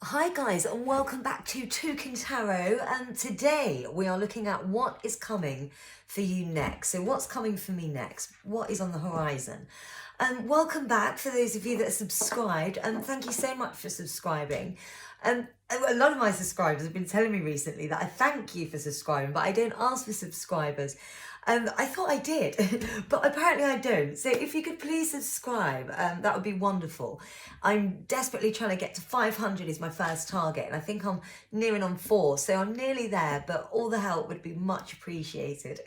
Hi guys, and welcome back to Talking Tarot, and today we are looking at what is coming for you next. So what's coming for me next? What is on the horizon? Welcome back for those of you that are subscribed, and thank you so much for subscribing. A lot of my subscribers have been telling me recently that I thank you for subscribing, but I don't ask for subscribers. I thought I did, but apparently I don't. So if you could please subscribe, that would be wonderful. I'm desperately trying to get to 500 is my first target, and I think I'm nearing on 4, so I'm nearly there, but all the help would be much appreciated.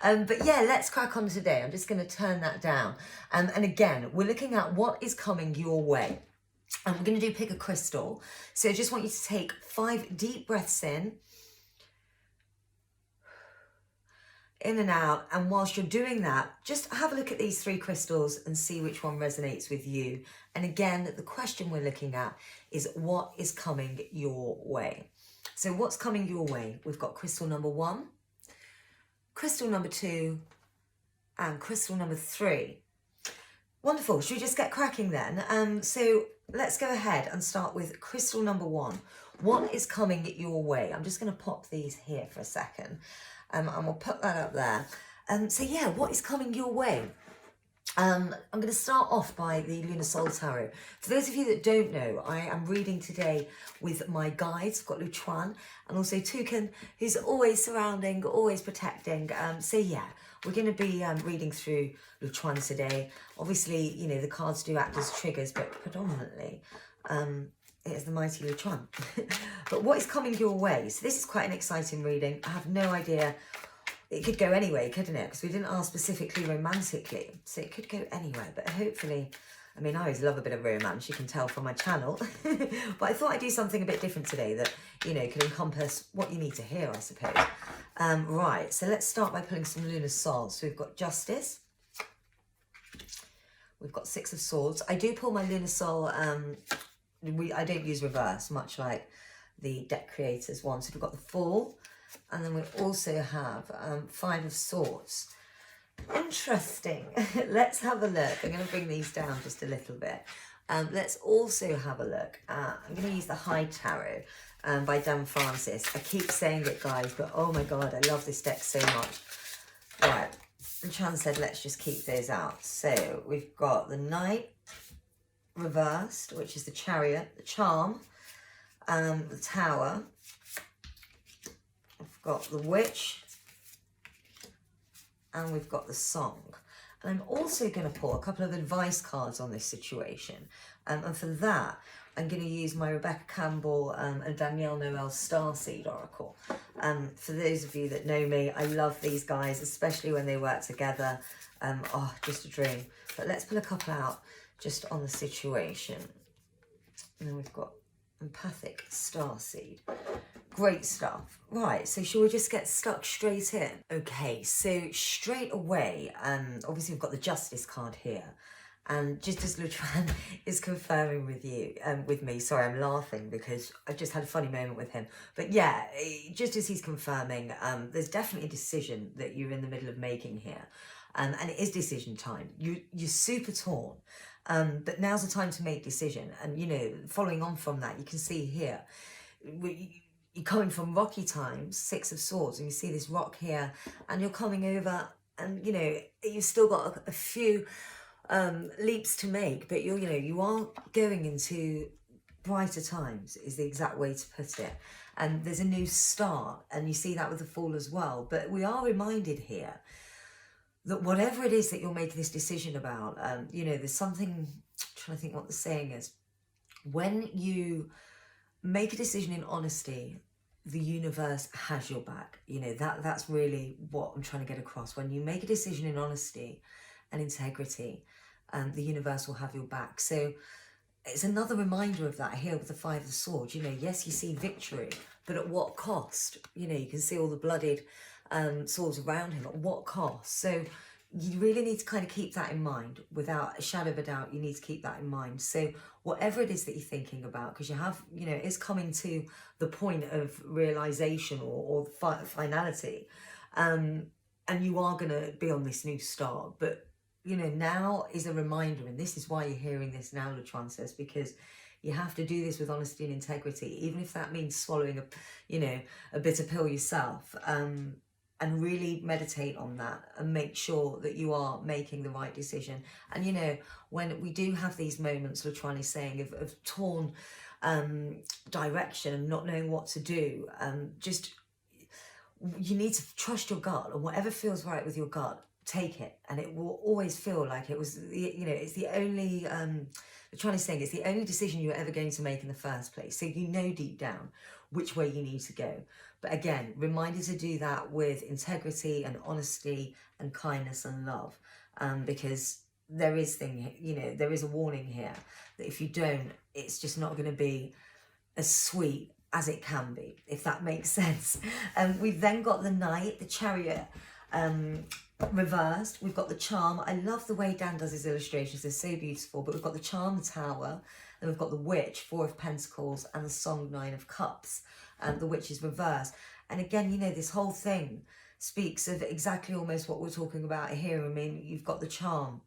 But yeah, let's crack on today. I'm just going to turn that down. And again, we're looking at what is coming your way. And we're going to do pick a crystal. So I just want you to take 5 deep breaths in and out, and whilst you're doing that, just have a look at these 3 crystals and see which one resonates with you. And again, the question we're looking at is what is coming your way. So what's coming your way? We've got crystal number 1, crystal number 2, and crystal number 3. Wonderful. Should we just get cracking then? So let's go ahead and start with crystal number 1. What is coming your way? I'm just going to pop these here for a second. And we'll put that up there. So yeah, what is coming your way? I'm going to start off by the Lunar Soul Tarot. For those of you that don't know, I am reading today with my guides. I've got Luchuan and also Toucan, who's always surrounding, always protecting. So yeah, we're going to be reading through Luchuan today. Obviously, you know, the cards do act as triggers, but predominantly it is the mighty Luchuan. But what is coming your way? So this is quite an exciting reading. I have no idea. It could go anyway, couldn't it? Because we didn't ask specifically romantically. So it could go anywhere. But hopefully, I mean, I always love a bit of romance, you can tell from my channel. But I thought I'd do something a bit different today that, you know, could encompass what you need to hear, I suppose. Right, so let's start by pulling some Lunar Souls. So we've got Justice. We've got 6 of Swords. I do pull my Lunar Soul, I don't use reverse, much like the deck creators one. So we've got the Fool, and then we also have 5 of Swords. Interesting. Let's have a look. I'm going to bring these down just a little bit. Let's also have a look at, I'm going to use the High Tarot by Dan Francis. I keep saying it, guys, but oh my god, I love this deck so much. Right, and Chan said let's just keep those out. So we've got the Knight reversed, which is the Chariot, the Charm, the Tower. We've got the Witch, and we've got the Song. And I'm also going to pull a couple of advice cards on this situation. And for that, I'm going to use my Rebecca Campbell and Danielle Noel Starseed Oracle. For those of you that know me, I love these guys, especially when they work together. Oh, just a dream. But let's pull a couple out just on the situation. And then we've got Empathic Starseed. Great stuff. Right, so shall we just get stuck straight in? Okay, so straight away, obviously we've got the Justice card here. And just as Luchuan is confirming with me, sorry, I'm laughing because I just had a funny moment with him. But yeah, just as he's confirming, there's definitely a decision that you're in the middle of making here. And it is decision time. You're super torn. But now's the time to make decision. And, you know, following on from that, you can see here, you're coming from rocky times, 6 of Swords, and you see this rock here, and you're coming over, and, you know, you've still got a few leaps to make, but you are going into brighter times, is the exact way to put it. And there's a new start, and you see that with the Fool as well. But we are reminded here that whatever it is that you're making this decision about, you know, there's something, I'm trying to think what the saying is, when you make a decision in honesty, the universe has your back. You know, that's really what I'm trying to get across. When you make a decision in honesty and integrity, the universe will have your back. So it's another reminder of that here with the 5 of Swords. You know, yes, you see victory, but at what cost? You know, you can see all the blooded swords around him. At what cost? So you really need to kind of keep that in mind. Without a shadow of a doubt, you need to keep that in mind. So whatever it is that you're thinking about, because you have, you know, it's coming to the point of realization or finality, and you are going to be on this new start. But, you know, now is a reminder, and this is why you're hearing this now, Luchuan says, because You have to do this with honesty and integrity, even if that means swallowing a bitter pill yourself. And really meditate on that and make sure that you are making the right decision. And when we do have these moments, Latrani saying, of torn direction and not knowing what to do, you need to trust your gut, and whatever feels right with your gut, take it, and it will always feel like it was it's the only Latrani's saying it's the only decision you're ever going to make in the first place, so deep down which way you need to go. But again, reminded to do that with integrity and honesty and kindness and love, because there is a warning here that if you don't, it's just not going to be as sweet as it can be, if that makes sense. We've then got the Knight, the Chariot, reversed. We've got the Charm. I love the way Dan does his illustrations, they're so beautiful. But we've got the Charm, the Tower, then we've got the Witch, 4 of Pentacles, and the Song, 9 of Cups. The Witch is reversed. And again, this whole thing speaks of exactly almost what we're talking about here. I mean, you've got the Charm,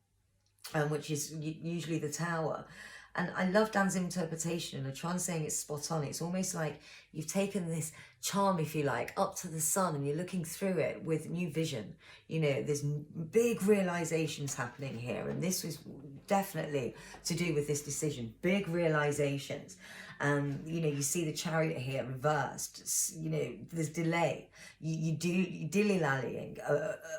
which is usually the Tower. And I love Dan's interpretation, and Latran saying it's spot on. It's almost like you've taken this charm, if you like, up to the sun, and you're looking through it with new vision. There's big realizations happening here, and this was definitely to do with this decision. Big realizations. You see the Chariot here reversed. There's delay. You dilly-lallying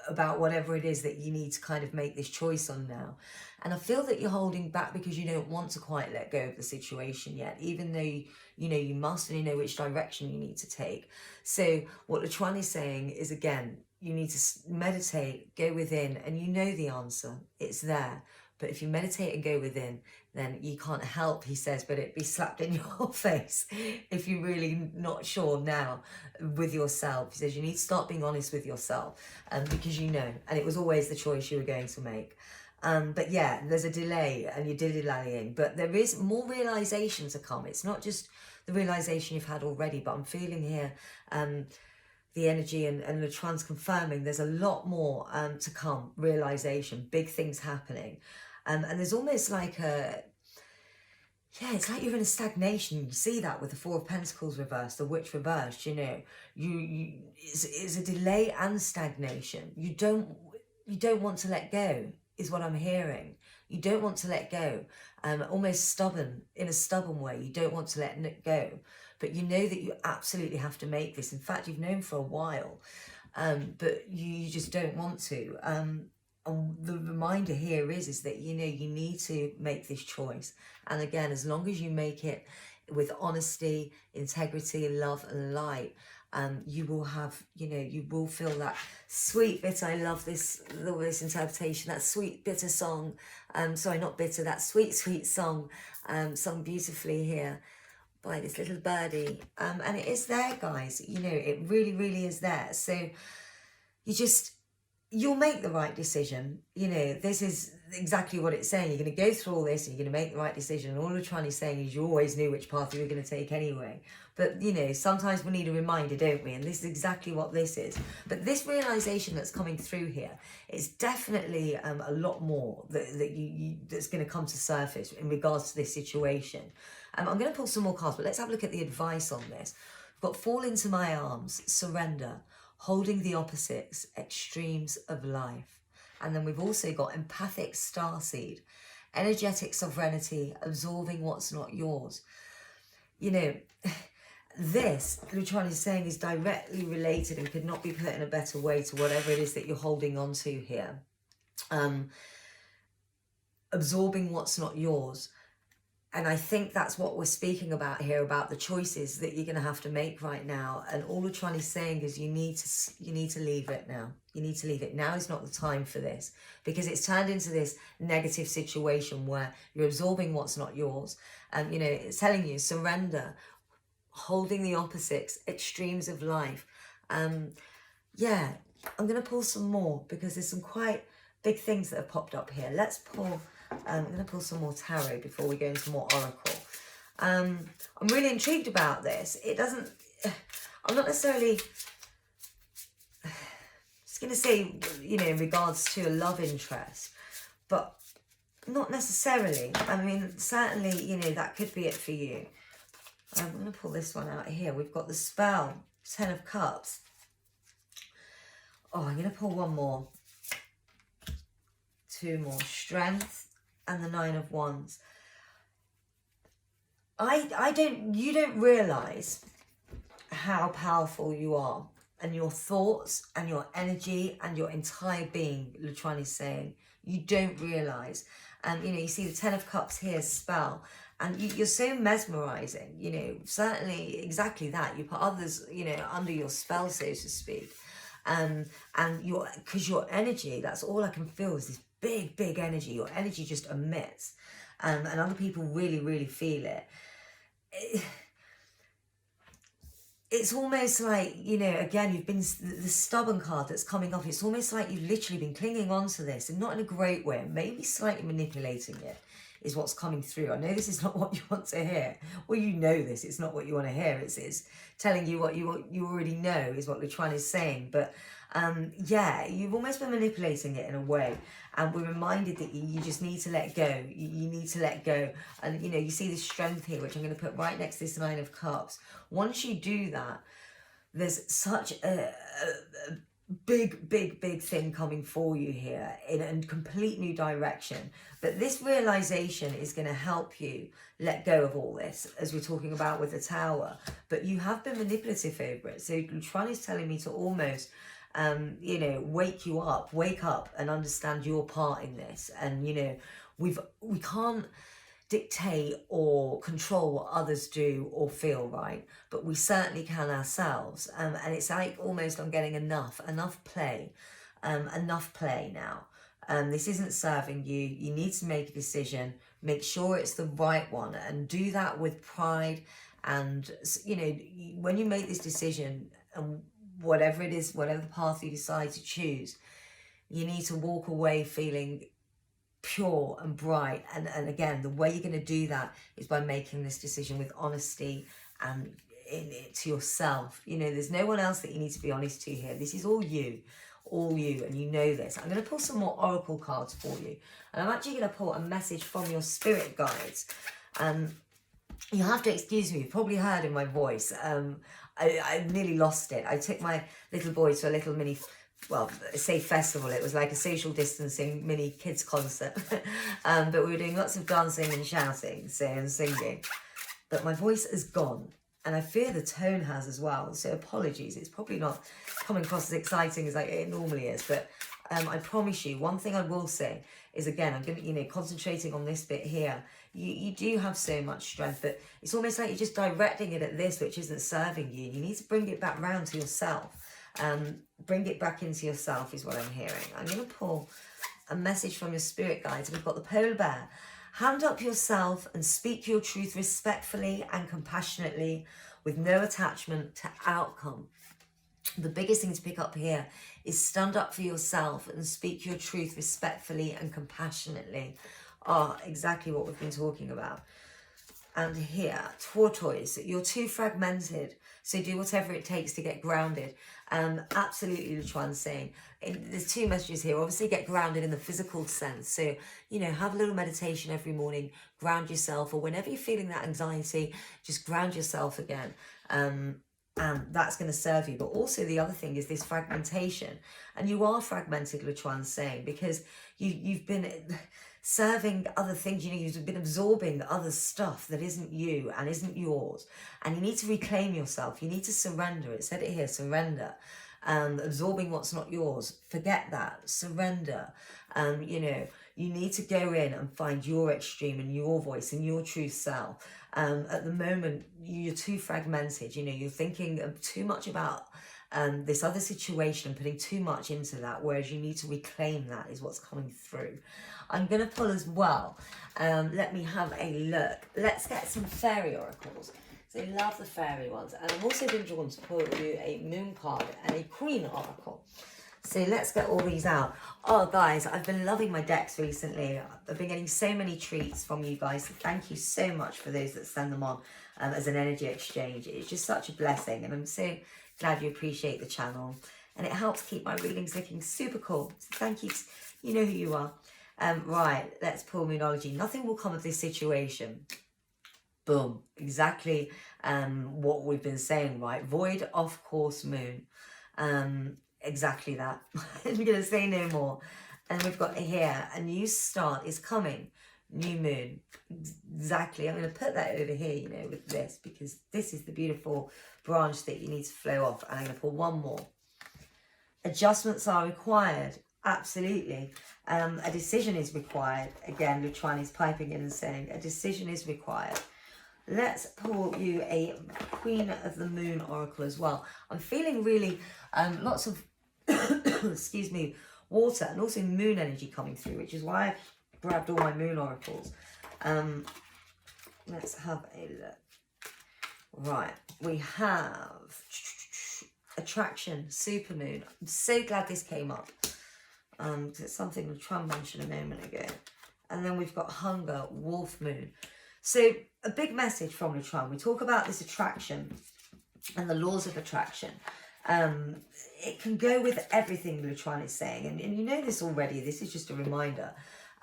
about whatever it is that you need to kind of make this choice on now. And I feel that you're holding back because you don't want to quite let go of the situation yet, even though you must, and you know which direction you need to take. So what Latran is saying is, again, you need to meditate, go within, and you know the answer. It's there. But if you meditate and go within, then you can't help, he says, but it be slapped in your face if you're really not sure now with yourself. He says you need to start being honest with yourself, because and it was always the choice you were going to make. But yeah, there's a delay and you're dilly-dallying, but there is more realization to come. It's not just the realization you've had already, but I'm feeling here the energy and Latran's confirming there's a lot more to come, realization, big things happening. And there's almost like it's like you're in a stagnation. You see that with the 4 of Pentacles reversed, the Witch reversed, it's a delay and stagnation. You don't want to let go, is what I'm hearing. You don't want to let go. Almost stubborn, in a stubborn way. You don't want to let it go. But you know that you absolutely have to make this. In fact, you've known for a while, but you just don't want to. And the reminder here is that, you need to make this choice. And again, as long as you make it with honesty, integrity, love and light, you will have, you will feel that sweet bitter. I love this interpretation, that sweet bitter song. Sorry, not bitter, that sweet song, sung beautifully here by this little birdie. And it is there, guys. It really, really is there. So you'll make the right decision. This is exactly what it's saying. You're going to go through all this and you're going to make the right decision. And all we're trying to say is you always knew which path you were going to take anyway. But, sometimes we need a reminder, don't we? And this is exactly what this is. But this realization that's coming through here is definitely a lot more that's going to come to surface in regards to this situation. I'm going to pull some more cards, but let's have a look at the advice on this. We've got Fall Into My Arms, Surrender, Holding the Opposites, Extremes of Life. And then we've also got Empathic Starseed, Energetic Sovereignty, Absorbing What's Not Yours. This, Lutran is saying, is directly related and could not be put in a better way to whatever it is that you're holding on to here. Absorbing what's not yours. And I think that's what we're speaking about here, about the choices that you're going to have to make right now. And all Lutran is saying is you need to leave it now. You need to leave it. Now is not the time for this, because it's turned into this negative situation where you're absorbing what's not yours. It's telling you surrender, holding the opposites, extremes of life. I'm going to pull some more because there's some quite big things that have popped up here. Let's pull, I'm going to pull some more tarot before we go into more oracle. I'm really intrigued about this. I'm not necessarily, just going to say, in regards to a love interest, but Not necessarily. I mean, certainly, you know, that could be it for you. I'm going to pull this one out here. We've got the spell, 10 of Cups. Oh, I'm going to pull one more. 2 more. Strength and the 9 of Wands. You don't realise how powerful you are, and your thoughts and your energy and your entire being, Latran is saying. You don't realise. And, you know, you see the 10 of Cups here, spell. And you're so mesmerising, you know, certainly exactly that. You put others, you know, under your spell, so to speak. And because your energy, that's all I can feel is this big, big energy. Your energy just emits. And other people really, really feel it. It's almost like, you know, again, you've been, the stubborn card that's coming off, it's almost like you've literally been clinging on to this, and not in a great way, maybe slightly manipulating it is what's coming through. I know this is not what you want to hear. Well, you know this, it's not what you want to hear. It's telling you what you already know is what Latran is saying. But yeah, you've almost been manipulating it in a way. And we're reminded that you just need to let go. You need to let go. And, you know, you see this strength here, which I'm going to put right next to this 9 of Cups. Once you do that, there's such a big, big, big thing coming for you here in a complete new direction. But this realization is going to help you let go of all this, as we're talking about with the Tower. But you have been manipulative over it. So Latran is telling me to almost, you know, wake up and understand your part in this. And, you know, we can't dictate or control what others do or feel, right? But we certainly can ourselves. And it's like almost I'm getting enough play now. This isn't serving you. You need to make a decision, make sure it's the right one, and do that with pride. And, you know, when you make this decision, and whatever it is, whatever the path you decide to choose, you need to walk away feeling pure and bright. And again, the way you're going to do that is by making this decision with honesty and in it to yourself. You know, there's no one else that you need to be honest to here. This is all you, and you know this. I'm going to pull some more oracle cards for you, and I'm actually going to pull a message from your spirit guides. You have to excuse me, you've probably heard in my voice, I nearly lost it. I took my little boy to a little mini, well, say festival. It was like a social distancing mini kids concert. But we were doing lots of dancing and shouting, and singing. But my voice is gone. And I fear the tone has as well. So apologies. It's probably not coming across as exciting as it normally is. But I promise you, one thing I will say is, again, I'm going to, you know, concentrating on this bit here. You do have so much strength, but it's almost like you're just directing it at this, which isn't serving you. You need to bring it back round to yourself. Bring it back into yourself is what I'm hearing. I'm going to pull a message from your spirit guides. We've got the polar bear. Hand up yourself and speak your truth respectfully and compassionately with no attachment to outcome. The biggest thing to pick up here is stand up for yourself and speak your truth respectfully and compassionately. Exactly what we've been talking about. And here, tortoise, you're too fragmented, so do whatever it takes to get grounded. Absolutely, Latran's saying. There's 2 messages here. Obviously, get grounded in the physical sense. So, you know, have a little meditation every morning, ground yourself, or whenever you're feeling that anxiety, just ground yourself again. And that's going to serve you. But also the other thing is this fragmentation. And you are fragmented, Latran's saying, because you've been serving other things. You know, you've been absorbing other stuff that isn't you and isn't yours. And you need to reclaim yourself. You need to surrender. It said it here, surrender. Absorbing what's not yours. Forget that. Surrender. You know, you need to go in and find your extreme and your voice and your true self. At the moment, you're too fragmented. You know, you're thinking too much about this other situation and putting too much into that, whereas you need to reclaim that is what's coming through. I'm going to pull as well. Let me have a look. Let's get some fairy oracles. So I love the fairy ones. And I've also been drawn to pull you a moon card and a queen oracle. So let's get all these out. Oh, guys, I've been loving my decks recently. I've been getting so many treats from you guys. So thank you so much for those that send them on as an energy exchange. It's just such a blessing. And I'm so glad you appreciate the channel. And it helps keep my readings looking super cool. So thank you. You know who you are. Right, let's pull Moonology. Nothing will come of this situation. Boom, exactly what we've been saying, right? Void, off course, moon. Exactly that. I'm going to say no more. And we've got here, a new start is coming. New moon. Exactly. I'm going to put that over here, you know, with this, because this is the beautiful branch that you need to flow off. And I'm going to pull one more. Adjustments are required. Absolutely. A decision is required. Again, Luchuan is piping in and saying a decision is required. Let's pull you a Queen of the Moon Oracle as well. I'm feeling really lots of, excuse me, water and also moon energy coming through, which is why I grabbed all my moon oracles. Let's have a look. Right, we have attraction, supermoon. I'm so glad this came up. It's something Trump mentioned a moment ago. And then we've got hunger, wolf moon. So a big message from Latran. We talk about this attraction and the laws of attraction. It can go with everything Latran is saying. And you know this already. This is just a reminder.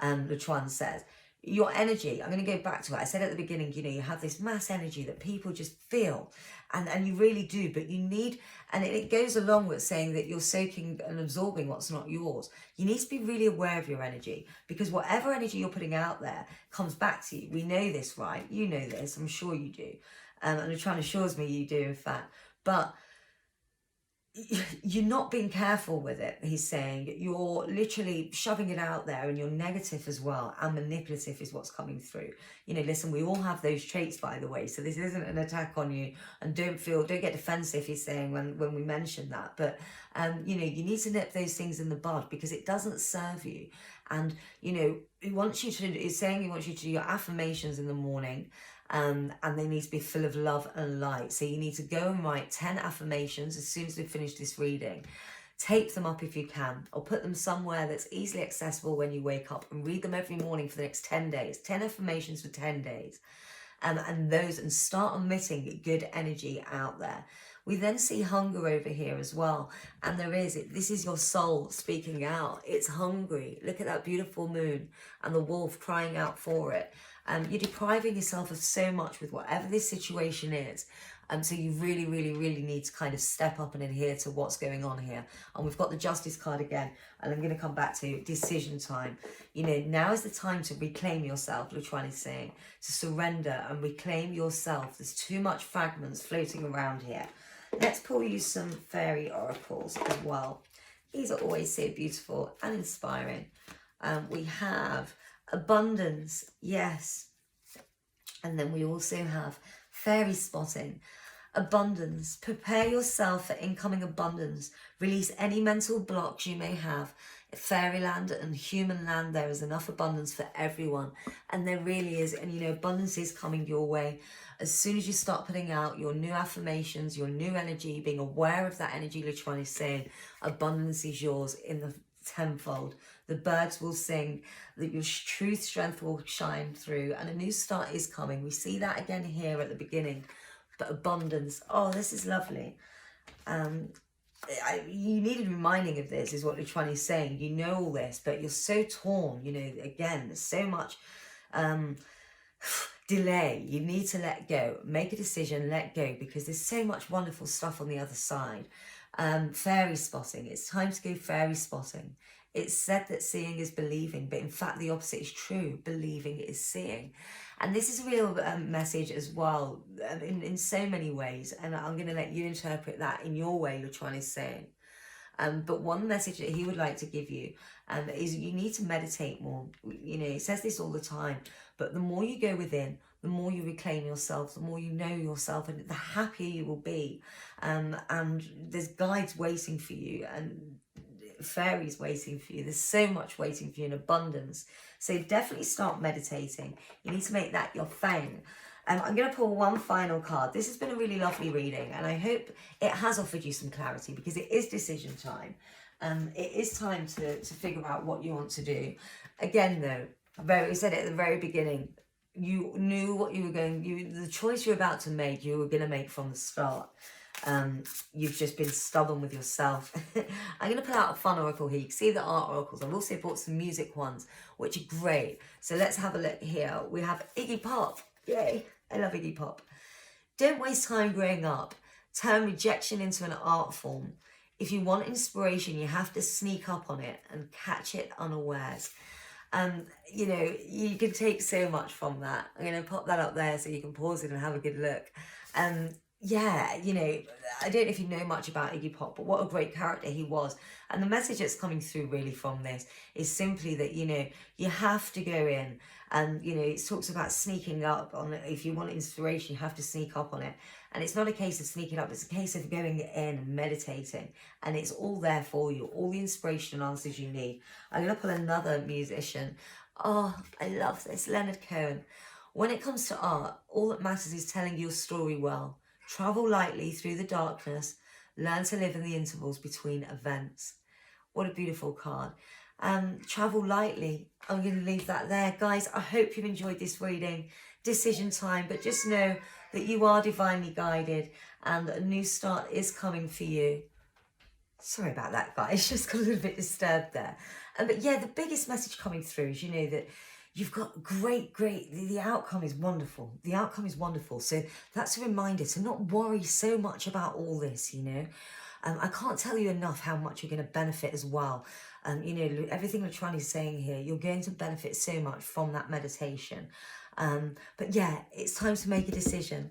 Latran says, your energy, I'm going to go back to it. I said at the beginning, you know, you have this mass energy that people just feel. And you really do. But you need, and it goes along with saying that you're soaking and absorbing what's not yours. You need to be really aware of your energy, because whatever energy you're putting out there comes back to you. We know this, right? You know this. I'm sure you do. And Latran assures me you do, in fact. But you're not being careful with it, he's saying. You're literally shoving it out there, and you're negative as well, and manipulative is what's coming through. You know, listen, we all have those traits, by the way, so this isn't an attack on you, and don't get defensive, he's saying, when we mention that. But you know, you need to nip those things in the bud, because it doesn't serve you. And you know, he's saying he wants you to do your affirmations in the morning. And they need to be full of love and light. So you need to go and write 10 affirmations as soon as we finish this reading. Tape them up if you can, or put them somewhere that's easily accessible when you wake up, and read them every morning for the next 10 days. 10 affirmations for 10 days. And start emitting good energy out there. We then see hunger over here as well. And this is your soul speaking out. It's hungry. Look at that beautiful moon and the wolf crying out for it. You're depriving yourself of so much with whatever this situation is. So you really, really, really need to kind of step up and adhere to what's going on here. And we've got the Justice card again. And I'm going to come back to decision time. You know, now is the time to reclaim yourself, Latran is saying. To surrender and reclaim yourself. There's too much fragments floating around here. Let's pull you some fairy oracles as well. These are always so beautiful and inspiring. We have abundance, yes. And then we also have fairy spotting. Abundance. Prepare yourself for incoming abundance. Release any mental blocks you may have. Fairyland and human land, there is enough abundance for everyone. And there really is. And you know, abundance is coming your way. As soon as you start putting out your new affirmations, your new energy, being aware of that energy, Latran is saying, abundance is yours in the tenfold. The birds will sing, that your true strength will shine through, and a new start is coming. We see that again here at the beginning. But abundance, oh, this is lovely. You needed reminding of this, is what Latran is saying. You know all this, but you're so torn. You know, again, there's so much delay. You need to let go. Make a decision, let go, because there's so much wonderful stuff on the other side. Fairy spotting. It's time to go fairy spotting. It's said that seeing is believing, but in fact the opposite is true. Believing is seeing. And this is a real message as well, in so many ways. And I'm going to let you interpret that in your way, Latran is saying. But one message that he would like to give you is you need to meditate more. You know, he says this all the time, but the more you go within, the more you reclaim yourself, the more you know yourself, and the happier you will be. And there's guides waiting for you, and fairies waiting for you. There's so much waiting for you in abundance. So definitely start meditating. You need to make that your thing. I'm going to pull one final card. This has been a really lovely reading, and I hope it has offered you some clarity, because it is decision time. It is time to figure out what you want to do. Again, though, we said it at the very beginning, you knew what you were the choice you're about to make, you were going to make from the start. You've just been stubborn with yourself. I'm going to pull out a fun oracle here. You can see the art oracles. I've also bought some music ones, which are great. So let's have a look here. We have Iggy Pop. Yay, I love Iggy Pop. Don't waste time growing up. Turn rejection into an art form. If you want inspiration, you have to sneak up on it and catch it unawares. You know, you can take so much from that. I'm going to pop that up there so you can pause it and have a good look. Yeah, you know, I don't know if you know much about Iggy Pop, but what a great character he was. And the message that's coming through really from this is simply that, you know, you have to go in and, you know, it talks about sneaking up on it. If you want inspiration, you have to sneak up on it. And it's not a case of sneaking up, it's a case of going in and meditating. And it's all there for you, all the inspiration and answers you need. I'm going to pull another musician. Oh, I love this, Leonard Cohen. When it comes to art, all that matters is telling your story well. Travel lightly through the darkness. Learn to live in the intervals between events. What a beautiful card. Travel lightly. I'm going to leave that there. Guys, I hope you've enjoyed this reading. Decision time. But just know that you are divinely guided and a new start is coming for you. Sorry about that, guys. Just got a little bit disturbed there. But yeah, the biggest message coming through is, you know, that you've got great, the outcome is wonderful. The outcome is wonderful. So that's a reminder to not worry so much about all this, you know. I can't tell you enough how much you're going to benefit as well. You know, everything Latrani is saying here, you're going to benefit so much from that meditation. But yeah, it's time to make a decision.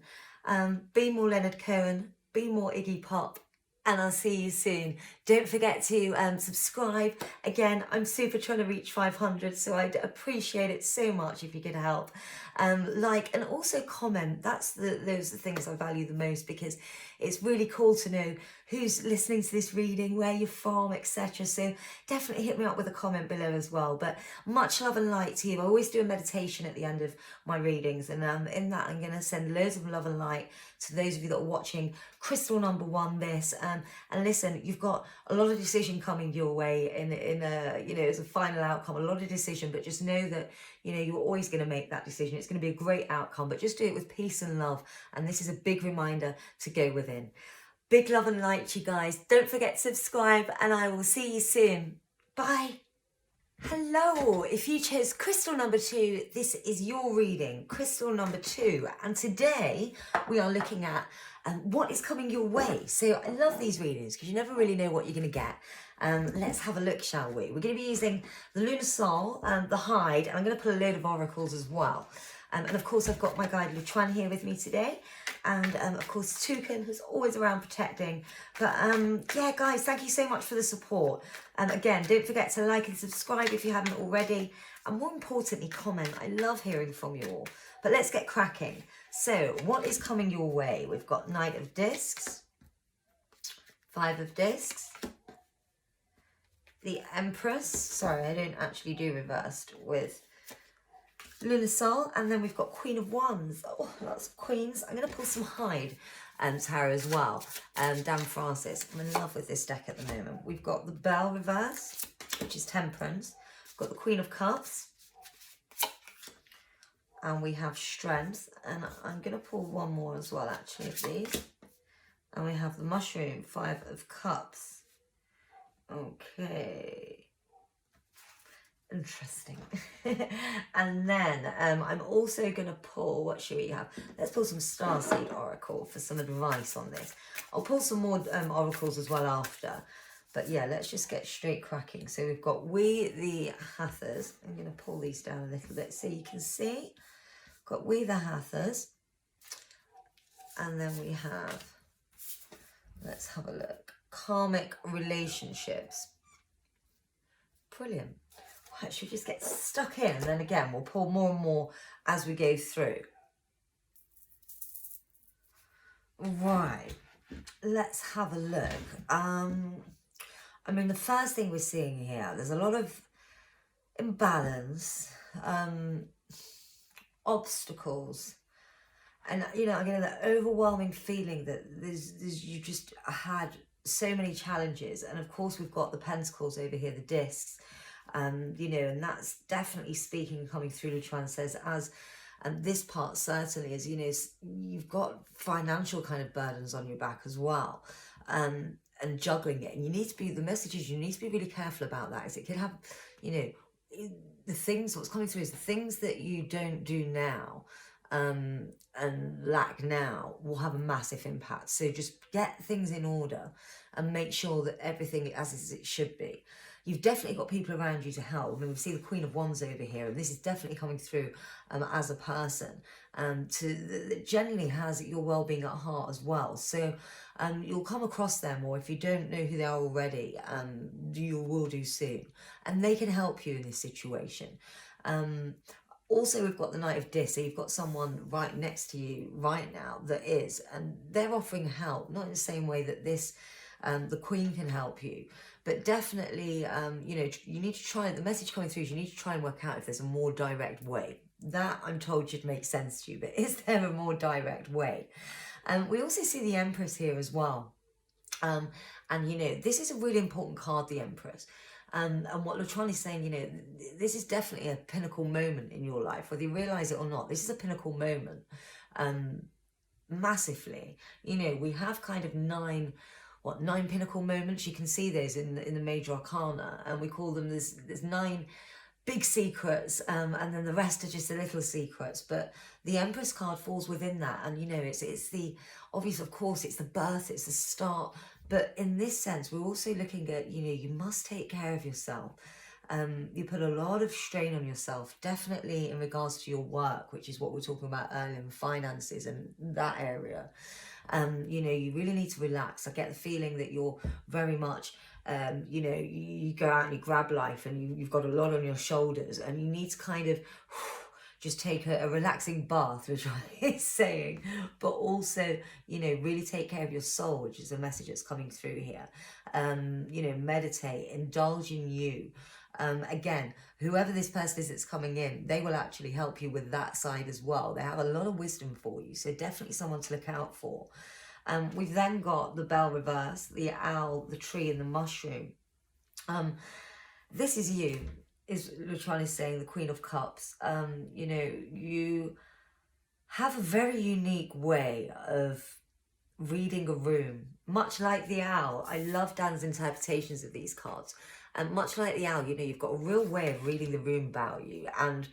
Be more Leonard Cohen, be more Iggy Pop, and I'll see you soon. Don't forget to subscribe. Again, I'm super trying to reach 500, so I'd appreciate it so much if you could help. Like, and also comment. Those are the things I value the most, because it's really cool to know who's listening to this reading, where you're from, etc. So definitely hit me up with a comment below as well. But much love and light to you. I always do a meditation at the end of my readings, and in that I'm going to send loads of love and light to those of you that are watching crystal number 1 this. And listen, you've got a lot of decision coming your way in a, you know, as a final outcome, a lot of decision, but just know that, you know, you're always going to make that decision. It's going to be a great outcome, but just do it with peace and love. And this is a big reminder to go within. Big love and light, you guys. Don't forget to subscribe, and I will see you soon. Bye. Hello, if you chose crystal number 2, this is your reading, crystal number 2. And today we are looking at what is coming your way. So I love these readings because you never really know what you're going to get. Let's have a look, shall we? We're going to be using the Lunar Soul, the Hide, and I'm going to put a load of oracles as well. And of course, I've got my guide Lutran here with me today. And of course, Toucan, who's always around protecting. But yeah, guys, thank you so much for the support. Again, don't forget to like and subscribe if you haven't already. And more importantly, comment. I love hearing from you all. But let's get cracking. So, what is coming your way? We've got Knight of Discs, 5 of Discs, the Empress. Sorry, I don't actually do reversed with Lunar Soul. And then we've got Queen of Wands. Oh, lots of queens. I'm going to pull some Hide tarot as well. Dan Francis. I'm in love with this deck at the moment. We've got the Bell reversed, which is Temperance. We've got the Queen of Cups. And we have Strength. And I'm going to pull one more as well, actually, of these. And we have the Mushroom, 5 of Cups. Okay. Interesting. And then I'm also going to pull, what should we have? Let's pull some Starseed Oracle for some advice on this. I'll pull some more oracles as well after. But yeah, let's just get straight cracking. So we've got We the Hathors. I'm going to pull these down a little bit so you can see. Got We the Hathors. And then we have, let's have a look, Karmic Relationships. Brilliant. Right, should we just get stuck in, and then again we'll pull more and more as we go through. Right, let's have a look. I mean, the first thing we're seeing here, there's a lot of imbalance, obstacles, and you know, I'm getting that overwhelming feeling that there's you just had so many challenges. And of course we've got the Pentacles over here, the discs, you know, and that's definitely speaking, coming through. Lutran says, as And this part certainly is, you know, you've got financial kind of burdens on your back as well, and juggling it. And you need to be, the message is you need to be really careful about that, as it could have, you know, the things, what's coming through is the things that you don't do now and lack now will have a massive impact. So just get things in order and make sure that everything is as it should be. You've definitely got people around you to help. I mean, we see the Queen of Wands over here, and this is definitely coming through as a person that genuinely has your well-being at heart as well. So you'll come across them, or if you don't know who they are already, you will do soon. And they can help you in this situation. Also, we've got the Knight of Dis, so you've got someone right next to you right now that is, and they're offering help, not in the same way that this, the Queen can help you, but definitely, you know, you need to try, the message coming through is you need to try and work out if there's a more direct way. That, I'm told, should make sense to you, but is there a more direct way? We also see the Empress here as well. And, you know, this is a really important card, the Empress. And what Lutrani is saying, you know, this is definitely a pinnacle moment in your life, whether you realise it or not. This is a pinnacle moment, massively. You know, we have kind of nine pinnacle moments. You can see those in the major arcana, and we call them, there's 9 big secrets, and then the rest are just the little secrets. But the Empress card falls within that, and you know, it's the obvious, of course, it's the birth, it's the start. But in this sense, we're also looking at, you know, you must take care of yourself. You put a lot of strain on yourself, definitely in regards to your work, which is what we we're talking about earlier, and finances and that area. You know, you really need to relax. I get the feeling that you're very much, you know, you go out and you grab life, and you've got a lot on your shoulders, and you need to kind of just take a relaxing bath, which I'm saying, but also, you know, really take care of your soul, which is a message that's coming through here. You know, meditate, indulge in you. Again, whoever this person is that's coming in, they will actually help you with that side as well. They have a lot of wisdom for you, so definitely someone to look out for. We've then got the bell reverse, the owl, the tree, and the mushroom. This is you, is Lutrani saying, the Queen of Cups. You know, you have a very unique way of reading a room, much like the owl. I love Dan's interpretations of these cards. And much like the owl, you know, you've got a real way of reading the room about you, and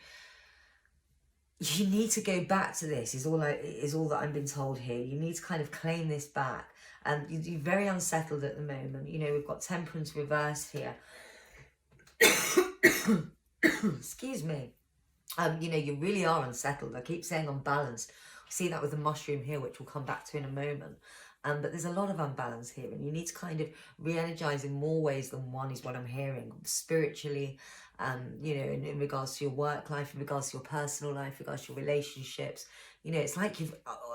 you need to go back to this, is all that I'm being told here. You need to kind of claim this back. And you're very unsettled at the moment. You know, we've got Temperance reversed here. Excuse me. You know, you really are unsettled. I keep saying unbalanced. I see that with the mushroom here, which we'll come back to in a moment. But there's a lot of unbalance here, and you need to kind of re-energize in more ways than one, is what I'm hearing. Spiritually, you know, in regards to your work life, in regards to your personal life, in regards to your relationships. You know, it's like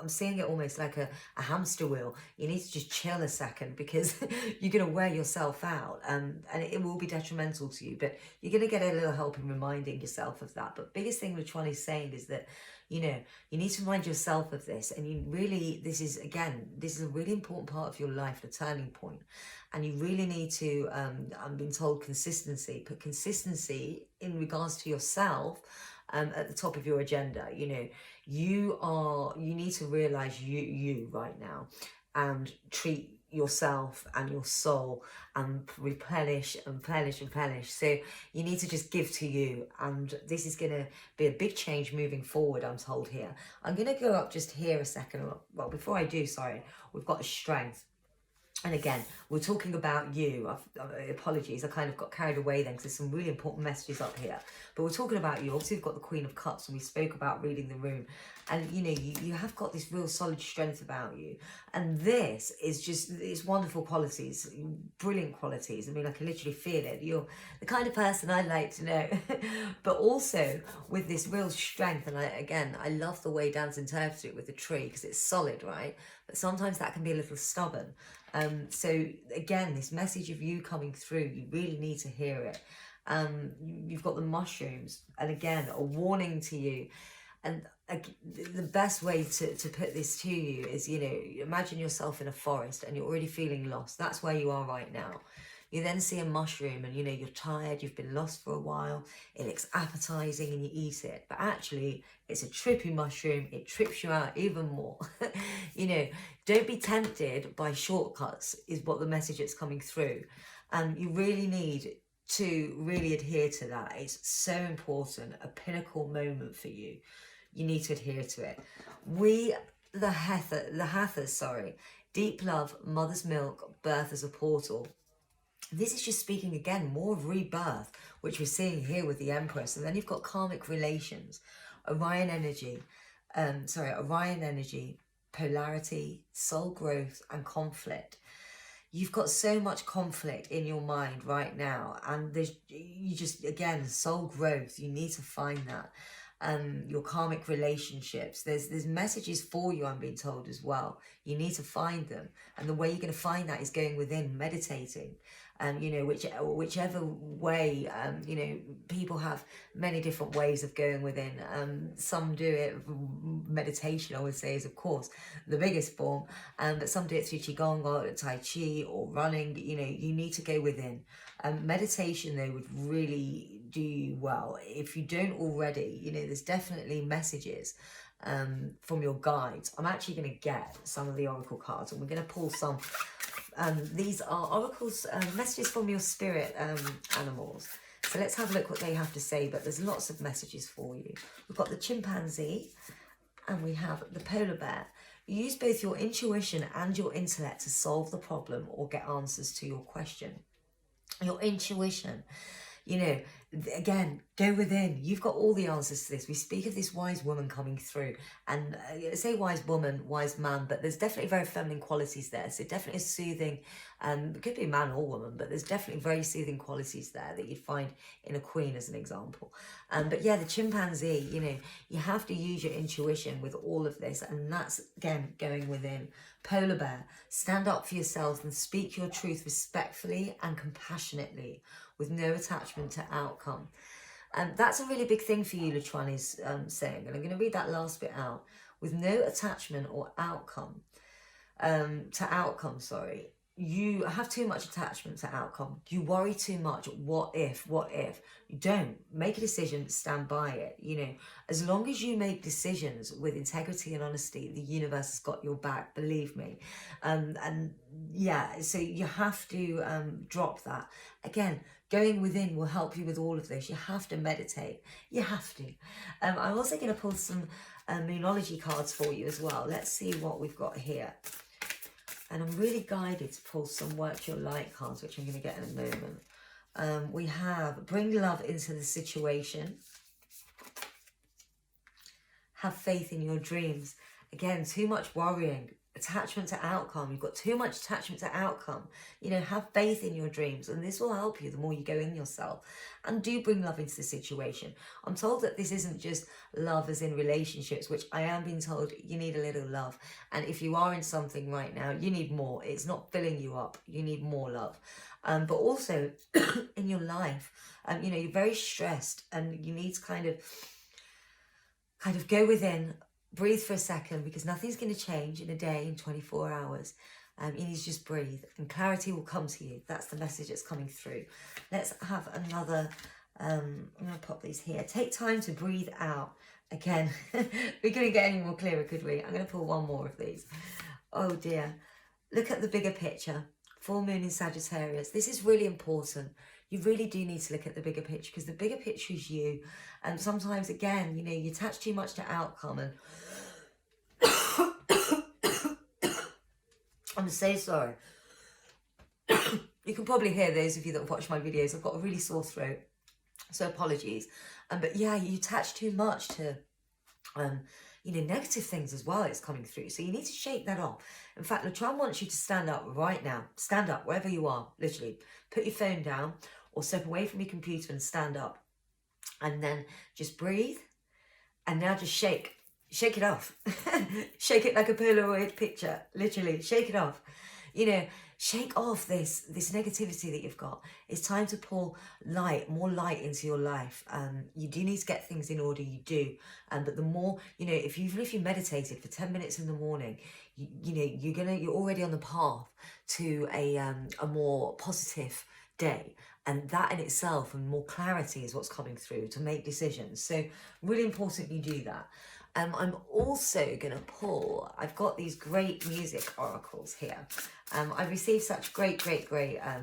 I'm seeing it almost like a hamster wheel. You need to just chill a second, because you're going to wear yourself out, and it will be detrimental to you. But you're going to get a little help in reminding yourself of that. But biggest thing which one is saying is that, you know, you need to remind yourself of this. And you really, this is a really important part of your life, the turning point. And you really need to, I'm being told, consistency. Put consistency in regards to yourself at the top of your agenda. You know, you need to realize you right now, and treat yourself and your soul, and replenish. So you need to just give to you, and this is going to be a big change moving forward, I'm told here. I'm going to go up just here a second. Well, before I do, sorry, we've got a strength. And again, we're talking about you. Apologies, I kind of got carried away then, because there's some really important messages up here. But we're talking about you. Obviously, we've got the Queen of Cups, and we spoke about reading the room. And, you know, you have got this real solid strength about you. And this is just, it's wonderful qualities, brilliant qualities. I mean, I can literally feel it. You're the kind of person I like to know. But also with this real strength. And I love the way Dan's interpreted it with the tree, because it's solid, right? But sometimes that can be a little stubborn. So again, this message of you coming through, you really need to hear it. You've got the mushrooms, and again, a warning to you. And the best way to put this to you is, you know, imagine yourself in a forest and you're already feeling lost. That's where you are right now. You then see a mushroom and, you know, you're tired, you've been lost for a while, it looks appetizing and you eat it. But actually, it's a trippy mushroom, it trips you out even more. You know, don't be tempted by shortcuts is what the message that's coming through. And you really need to really adhere to that. It's so important, a pinnacle moment for you. You need to adhere to it. The Hathors, deep love, mother's milk, birth as a portal. This is just speaking again more of rebirth, which we're seeing here with the Empress. And then you've got karmic relations, Orion energy, polarity, soul growth, and conflict. You've got so much conflict in your mind right now, and again, soul growth, you need to find that. Your karmic relationships, there's messages for you, I'm being told as well. You need to find them, and the way you're going to find that is going within, meditating. You know, whichever way, you know, people have many different ways of going within. Some do it, meditation, I would say, is of course the biggest form, but some do it through Qigong or Tai Chi or running. You know, you need to go within. Meditation, though, would really do you well. If you don't already, you know, there's definitely messages from your guides. I'm actually going to get some of the oracle cards, and we're going to pull some. These are oracles, messages from your spirit animals. So let's have a look what they have to say, but there's lots of messages for you. We've got the chimpanzee and we have the polar bear. You use both your intuition and your intellect to solve the problem or get answers to your question. Your intuition, you know, again, go within. You've got all the answers to this. We speak of this wise woman coming through, and I say wise woman, wise man, but there's definitely very feminine qualities there. So definitely a soothing, it could be man or woman, but there's definitely very soothing qualities there that you'd find in a queen as an example. But yeah, the chimpanzee, you know, you have to use your intuition with all of this, and that's, again, going within. Polar bear, stand up for yourself and speak your truth respectfully and compassionately with no attachment to outcome. And that's a really big thing for you, Luchuan is saying, and I'm going to read that last bit out. With no attachment or outcome, you have too much attachment to outcome. You worry too much. What if? You don't. Make a decision, stand by it. You know, as long as you make decisions with integrity and honesty, the universe has got your back, believe me. And yeah, so you have to drop that. Again, going within will help you with all of this. You have to meditate. You have to. I'm also going to pull some Moonology cards for you as well. Let's see what we've got here. And I'm really guided to pull some Work Your Light cards, which I'm going to get in a moment. We have Bring Love into the Situation. Have faith in your dreams. Again, too much worrying. Attachment to outcome. You've got too much attachment to outcome. You know, have faith in your dreams. And this will help you the more you go in yourself. And do bring love into the situation. I'm told that this isn't just love as in relationships, which I am being told you need a little love. And if you are in something right now, you need more. It's not filling you up. You need more love. But also in your life, you know, you're very stressed and you need to kind of go within. Breathe for a second, because nothing's going to change in a day, in 24 hours. You need to just breathe and clarity will come to you. That's the message that's coming through. Let's have another, I'm going to pop these here. Take time to breathe out. Again, we couldn't get any more clearer, could we? I'm going to pull one more of these. Oh dear. Look at the bigger picture. Full moon in Sagittarius. This is really important. You really do need to look at the bigger picture, because the bigger picture is you. And sometimes, again, you know, you attach too much to outcome. And I'm so sorry. You can probably hear, those of you that watch my videos, I've got a really sore throat. So apologies. But yeah, you attach too much to, you know, negative things as well. It's coming through. So you need to shake that off. In fact, Luchuan wants you to stand up right now. Stand up wherever you are, literally. Put your phone down or step away from your computer and stand up. And then just breathe. And now just shake. Shake it off. Shake it like a Polaroid picture. Literally, shake it off. You know, shake off this negativity that you've got. It's time to pour more light into your life. You do need to get things in order, you do. But the more, you know, even if you meditated for 10 minutes in the morning, you know, you're already on the path to a more positive day. And that in itself and more clarity is what's coming through to make decisions. So really important you do that. I'm also going to pull, I've got these great music oracles here. I've received such great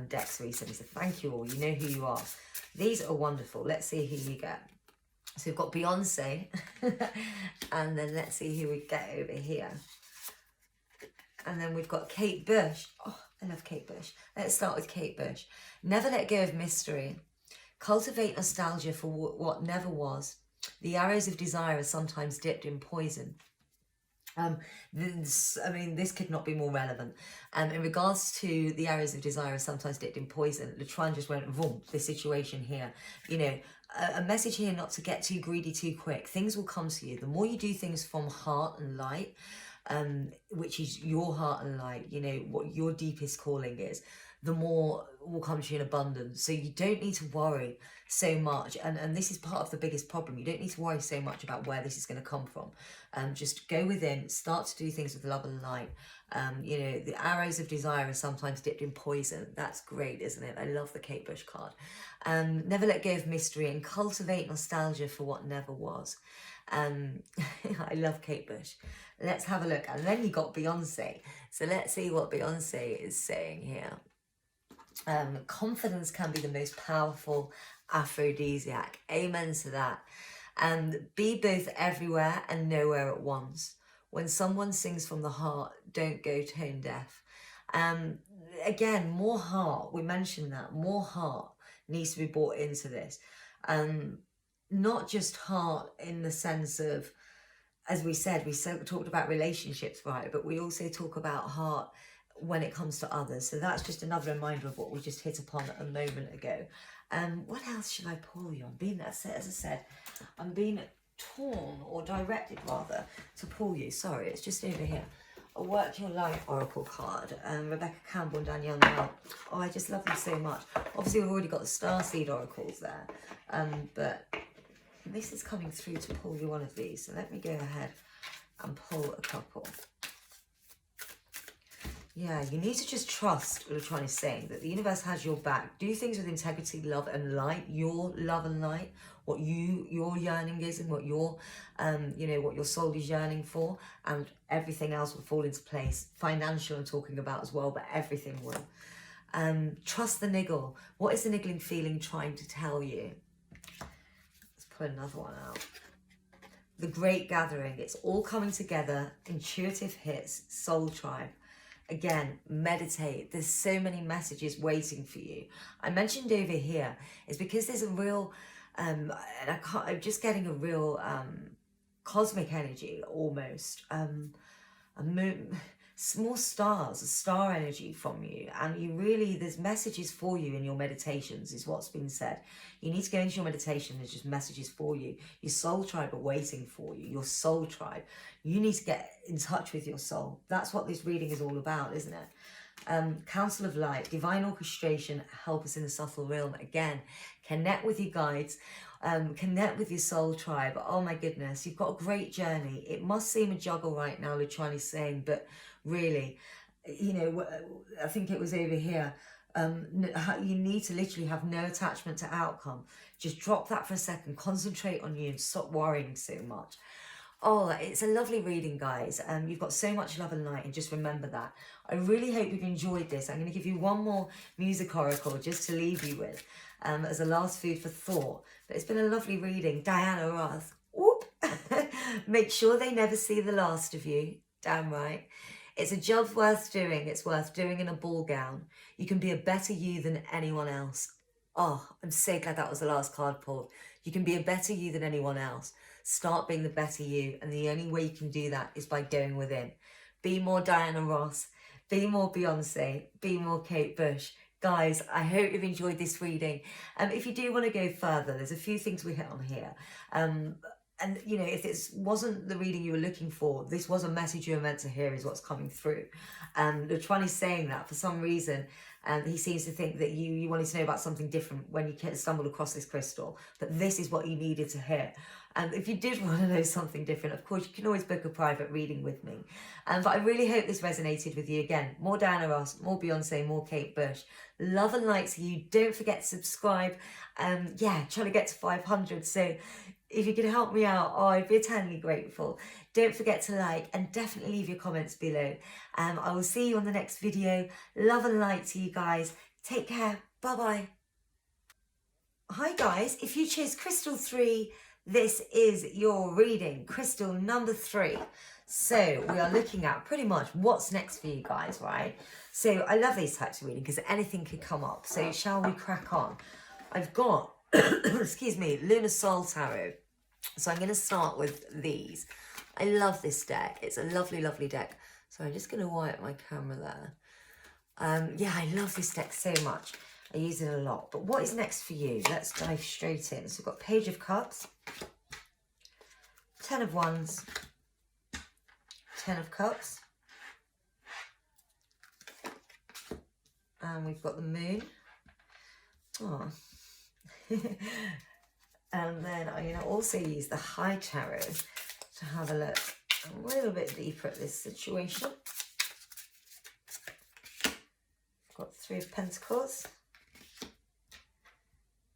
decks recently, so thank you all. You know who you are. These are wonderful. Let's see who you get. So we've got Beyonce, and then let's see who we get over here. And then we've got Kate Bush. Oh, I love Kate Bush. Let's start with Kate Bush. Never let go of mystery. Cultivate nostalgia for what never was. The arrows of desire are sometimes dipped in poison. This could not be more relevant. In regards to the arrows of desire are sometimes dipped in poison, Latran just went, boom, this situation here. You know, a message here not to get too greedy too quick. Things will come to you. The more you do things from heart and light, which is your heart and light, you know, what your deepest calling is, the more will come to you in abundance. So you don't need to worry so much. And this is part of the biggest problem. You don't need to worry so much about where this is going to come from. Just go within, start to do things with love and light. You know, the arrows of desire are sometimes dipped in poison. That's great, isn't it? I love the Kate Bush card. Never let go of mystery and cultivate nostalgia for what never was. I love Kate Bush. Let's have a look. And then you got Beyonce. So let's see what Beyonce is saying here. Confidence can be the most powerful aphrodisiac. Amen to that. Be both everywhere and nowhere at once. When someone sings from the heart, don't go tone deaf. Again, more heart. We mentioned that. More heart needs to be brought into this. Not just heart in the sense of, as we said, we talked about relationships, right? But we also talk about heart when it comes to others. So that's just another reminder of what we just hit upon a moment ago. What else should I pull you? As I said, I'm being torn or directed rather to pull you. Sorry, it's just over here. A Work Your Life Oracle card. Rebecca Campbell and Danielle Noel. Oh, I just love them so much. Obviously, we've already got the Starseed Oracles there. But this is coming through to pull you one of these. So let me go ahead and pull a couple. Yeah, you need to just trust what you're trying to say, that the universe has your back. Do things with integrity, love and light, your love and light, what your yearning is and what your, what your soul is yearning for, and everything else will fall into place. Financial I'm talking about as well, but everything will. Trust the niggle. What is the niggling feeling trying to tell you? Let's put another one out. The Great Gathering. It's all coming together. Intuitive hits. Soul Tribe. Again, meditate. There's so many messages waiting for you. I mentioned over here is because there's a real, I'm just getting a real cosmic energy almost. Small stars, a star energy from you, and you really, there's messages for you in your meditations is what's been said. You need to go into your meditation, there's just messages for you. Your soul tribe are waiting for you, your soul tribe. You need to get in touch with your soul. That's what this reading is all about, isn't it? Council of Light, divine orchestration, help us in the subtle realm. Again, connect with your guides, connect with your soul tribe. Oh my goodness, you've got a great journey. It must seem a juggle right now, Lutrani's saying, but really, I think it was over here. You need to literally have no attachment to outcome. Just drop that for a second, concentrate on you and stop worrying so much. Oh, it's a lovely reading, guys. You've got so much love and light, and just remember that. I really hope you've enjoyed this. I'm going to give you one more music oracle just to leave you with as a last food for thought. But it's been a lovely reading. Diana Ross. Whoop. Make sure they never see the last of you. Damn right. It's a job worth doing. It's worth doing in a ball gown. You can be a better you than anyone else. Oh, I'm so glad that was the last card pulled. You can be a better you than anyone else. Start being the better you. And the only way you can do that is by going within. Be more Diana Ross. Be more Beyonce. Be more Kate Bush. Guys, I hope you've enjoyed this reading. If you do want to go further, there's a few things we hit on here. and you know, if this wasn't the reading you were looking for, this was a message you were meant to hear, is what's coming through. And Luchuan is saying that for some reason, he seems to think that you wanted to know about something different when you stumbled across this crystal, but this is what you needed to hear. And if you did want to know something different, of course, you can always book a private reading with me. But I really hope this resonated with you. Again, more Diana Ross, more Beyonce, more Kate Bush. Love and light to you. Don't forget to subscribe. Yeah, trying to get to 500. So if you could help me out, oh, I'd be eternally grateful. Don't forget to like and definitely leave your comments below. I will see you on the next video. Love and light to you guys. Take care. Bye-bye. Hi guys, if you chose Crystal 3, this is your reading, crystal number 3. So we are looking at pretty much what's next for you guys, right? So I love these types of reading because anything could come up. So shall we crack on? I've got, excuse me, Lunar Soul Tarot. So I'm going to start with these. I love this deck. It's a lovely, lovely deck. So I'm just going to wipe my camera there. Yeah, I love this deck so much. I use it a lot. But what is next for you? Let's dive straight in. So we've got Page of Cups, 10 of Wands, 10 of Cups, and we've got the Moon. Oh. And then I'm going to also use the High Tarot to have a look a little bit deeper at this situation. I've got 3 of Pentacles,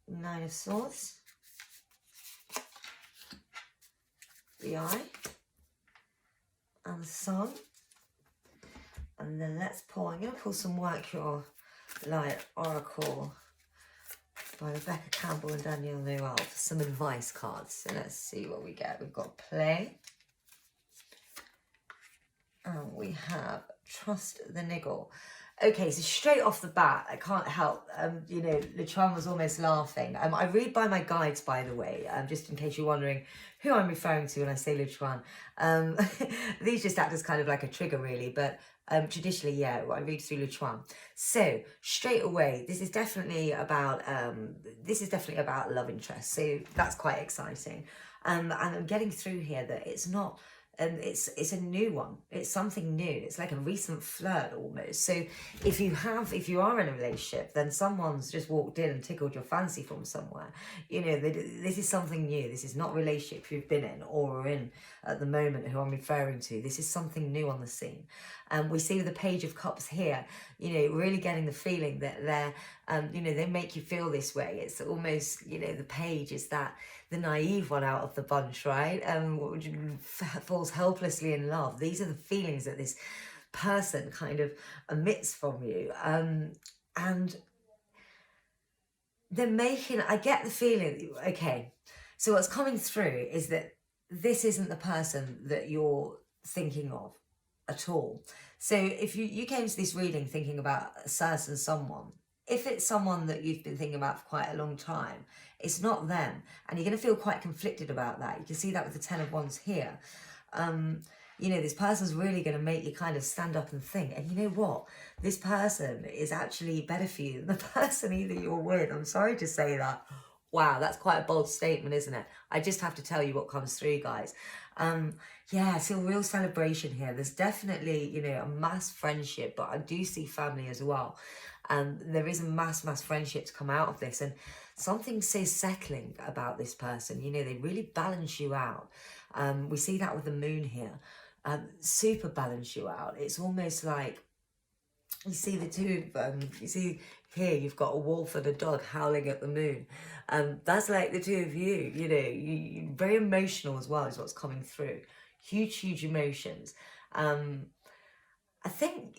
9 of Swords, the Eye, and the Sun. And then let's pull, I'm going to pull some Work Your Light Oracle by Rebecca Campbell and Danielle Noel for some advice cards. So let's see what we get. We've got Play. And we have Trust the Niggle. Okay, so straight off the bat, I can't help, you know, Luchuan was almost laughing. I read by my guides, by the way, just in case you're wondering who I'm referring to when I say Luchuan. These just act as kind of like a trigger, really, but traditionally, yeah, I read through Luchuan. So straight away, this is definitely about love interest. So that's quite exciting. And I'm getting through here that it's not. It's a new one. It's something new. It's like a recent flirt almost. So if you are in a relationship, then someone's just walked in and tickled your fancy from somewhere. You know, this is something new. This is not a relationship you've been in or are in at the moment who I'm referring to. This is something new on the scene. We see the Page of Cups here, you know, really getting the feeling that they're, you know, they make you feel this way. It's almost, you know, the page is that the naive one out of the bunch, right? Falls helplessly in love. These are the feelings that this person kind of emits from you. And they're making, I get the feeling, okay, so what's coming through is that this isn't the person that you're thinking of at all. So if you came to this reading thinking about a certain someone, if it's someone that you've been thinking about for quite a long time, it's not them. And you're going to feel quite conflicted about that. You can see that with the 10 of Wands here. You know, this person's really going to make you kind of stand up and think. And you know what? This person is actually better for you than the person either you're with. I'm sorry to say that. Wow, that's quite a bold statement, isn't it? I just have to tell you what comes through, guys. Yeah, it's a real celebration here. There's definitely, you know, a mass friendship, but I do see family as well. There is a mass friendship to come out of this, and something so settling about this person. You know, they really balance you out. We see that with the Moon here. Super balance you out. It's almost like you see the two of them. You see here you've got a wolf and a dog howling at the moon. That's like the two of you. You know, you very emotional as well is what's coming through. Huge emotions. I think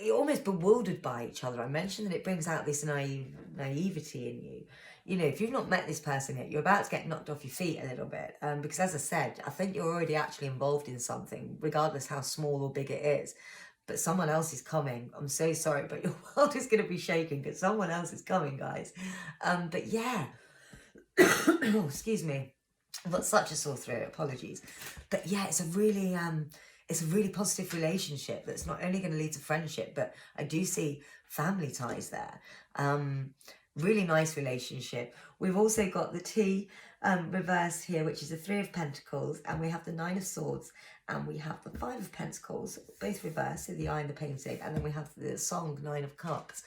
you're almost bewildered by each other. I mentioned that it brings out this naivety in you. You know, if you've not met this person yet, you're about to get knocked off your feet a little bit. Because as I said, I think you're already actually involved in something, regardless how small or big it is. But someone else is coming. I'm so sorry, but your world is going to be shaking because someone else is coming, guys. But yeah. Oh, excuse me. I've got such a sore throat. Apologies. But yeah, it's a really positive relationship that's not only going to lead to friendship, but I do see family ties there. Really nice relationship. We've also got the T reversed here, which is the 3 of Pentacles, and we have the 9 of Swords, and we have the 5 of Pentacles, both reversed, so the eye and the painting, and then we have the Song, 9 of Cups.